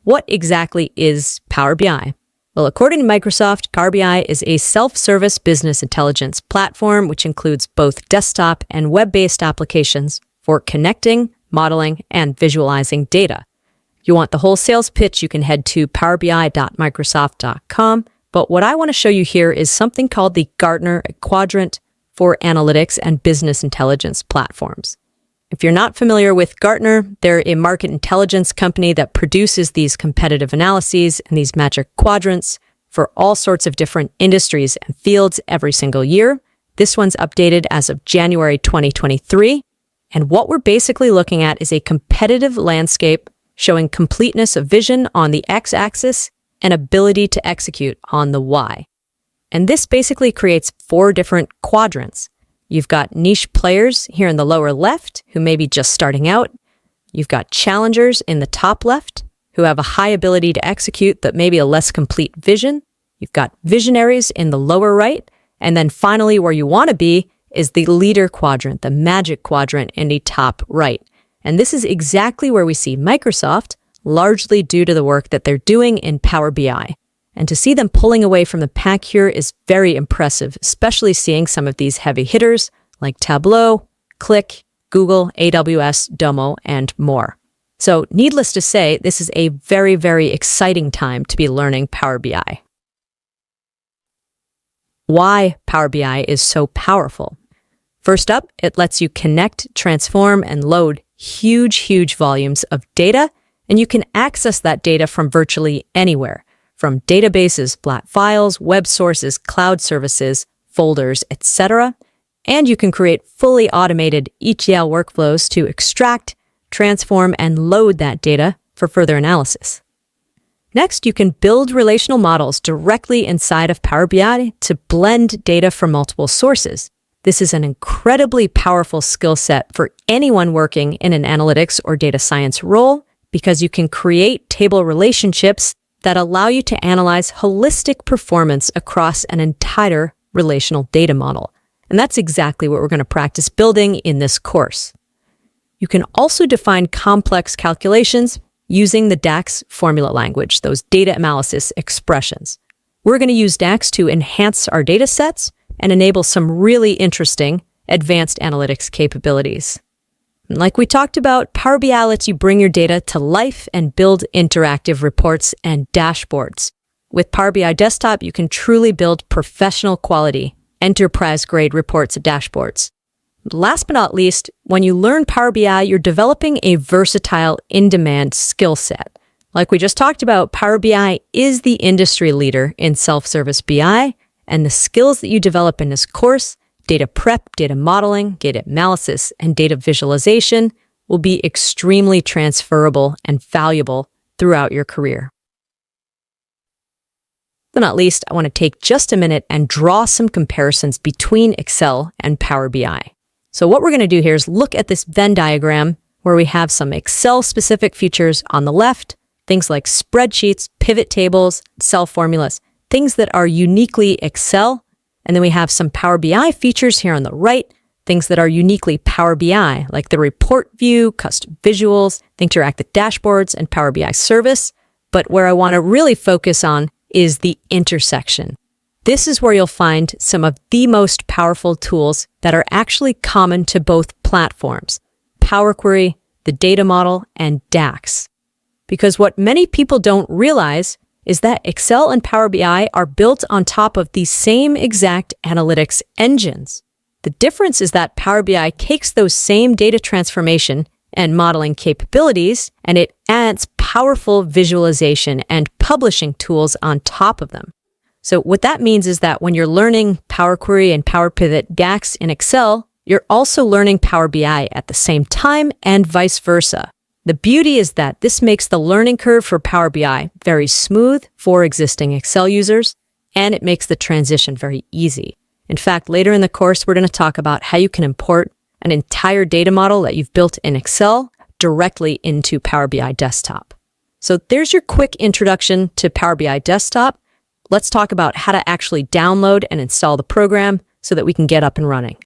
what exactly is Power BI? Well, according to Microsoft, Power BI is a self-service business intelligence platform which includes both desktop and web-based applications for connecting, modeling, and visualizing data. If you want the whole sales pitch, you can head to powerbi.microsoft.com. But what I want to show you here is something called the Gartner Quadrant for Analytics and Business Intelligence Platforms. If you're not familiar with Gartner, they're a market intelligence company that produces these competitive analyses and these magic quadrants for all sorts of different industries and fields every single year. This one's updated as of January 2023. And what we're basically looking at is a competitive landscape showing completeness of vision on the x-axis and ability to execute on the y. And this basically creates 4 different quadrants. You've got niche players here in the lower left who may be just starting out. You've got challengers in the top left who have a high ability to execute but maybe a less complete vision. You've got visionaries in the lower right. And then finally, where you want to be is the leader quadrant, the magic quadrant in the top right. And this is exactly where we see Microsoft, largely due to the work that they're doing in Power BI. And to see them pulling away from the pack here is very impressive, especially seeing some of these heavy hitters like Tableau, Qlik, Google, AWS, Domo, and more. So needless to say, this is a very, very exciting time to be learning Power BI. Why Power BI is so powerful. First up, it lets you connect, transform, and load huge volumes of data, and you can access that data from virtually anywhere. From databases, flat files, web sources, cloud services, folders, etc. And you can create fully automated ETL workflows to extract, transform, and load that data for further analysis. Next, you can build relational models directly inside of Power BI to blend data from multiple sources. This is an incredibly powerful skill set for anyone working in an analytics or data science role because you can create table relationships that allow you to analyze holistic performance across an entire relational data model. And that's exactly what we're going to practice building in this course. You can also define complex calculations using the DAX formula language, those data analysis expressions. We're going to use DAX to enhance our data sets and enable some really interesting advanced analytics capabilities. Like we talked about, Power BI lets you bring your data to life and build interactive reports and dashboards. With Power BI Desktop, you can truly build professional quality, enterprise-grade reports and dashboards. Last but not least, when you learn Power BI, you're developing a versatile, in-demand skill set. Like we just talked about, Power BI is the industry leader in self-service BI, and the skills that you develop in this course, data prep, data modeling, data analysis, and data visualization will be extremely transferable and valuable throughout your career. But not least, I want to take just a minute and draw some comparisons between Excel and Power BI. So what we're going to do here is look at this Venn diagram where we have some Excel-specific features on the left, things like spreadsheets, pivot tables, cell formulas, things that are uniquely Excel. And then we have some Power BI features here on the right, things that are uniquely Power BI, like the report view, custom visuals, the interactive dashboards, and Power BI service. But where I want to really focus on is the intersection. This is where you'll find some of the most powerful tools that are actually common to both platforms, Power Query, the data model, and DAX. Because what many people don't realize is that Excel and Power BI are built on top of the same exact analytics engines. The difference is that Power BI takes those same data transformation and modeling capabilities, and it adds powerful visualization and publishing tools on top of them. So what that means is that when you're learning Power Query and Power Pivot DAX in Excel, you're also learning Power BI at the same time and vice versa. The beauty is that this makes the learning curve for Power BI very smooth for existing Excel users, and it makes the transition very easy. In fact, later in the course, we're going to talk about how you can import an entire data model that you've built in Excel directly into Power BI Desktop. So there's your quick introduction to Power BI Desktop. Let's talk about how to actually download and install the program so that we can get up and running.